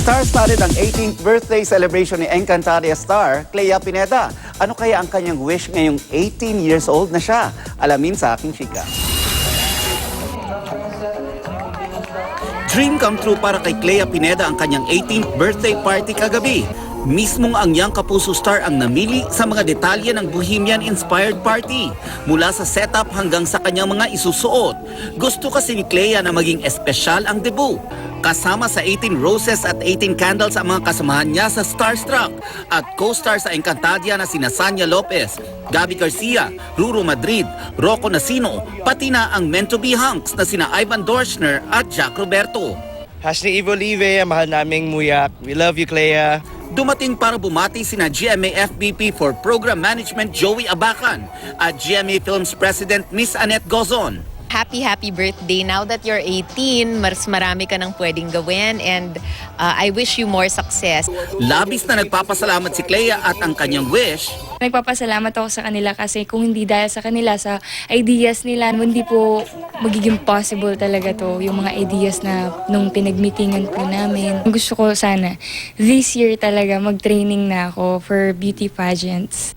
Star-studded ang 18th birthday celebration ni Encantadia star, Clea Pineda. Ano kaya ang kanyang wish ngayong 18 years old na siya? Alamin sa aking chika. Dream come true para kay Clea Pineda ang kanyang 18th birthday party kagabi. Mismong ang young kapuso star ang namili sa mga detalye ng Bohemian-inspired party. Mula sa setup hanggang sa kanyang mga isusuot. Gusto kasi ni Clea na maging espesyal ang debut. Kasama sa 18 roses at 18 candles ang mga kasamahan niya sa Starstruck at co-star sa Encantadia na sina Sanya Lopez, Gabby Garcia, Ruru Madrid, Rocco Nacino, pati na ang meant-to-be hunks na sina Ivan Dorschner at Jack Roberto. Hashtag Evo Live, mahal naming muyak. We love you, Clea. Dumating para bumati sina GMA FBP for Program Management Joey Abacan at GMA Films President Miss Annette Gozon. Happy birthday. Now that you're 18, mas marami ka nang pwedeng gawin and I wish you more success. Labis na nagpapasalamat si Clea at ang kanyang wish. Nagpapasalamat ako sa kanila kasi kung hindi dahil sa kanila, sa ideas nila, hindi po magiging possible talaga to, yung mga ideas na nung pinag-meetingan po namin. Gusto ko sana, this year talaga mag-training na ako for beauty pageants.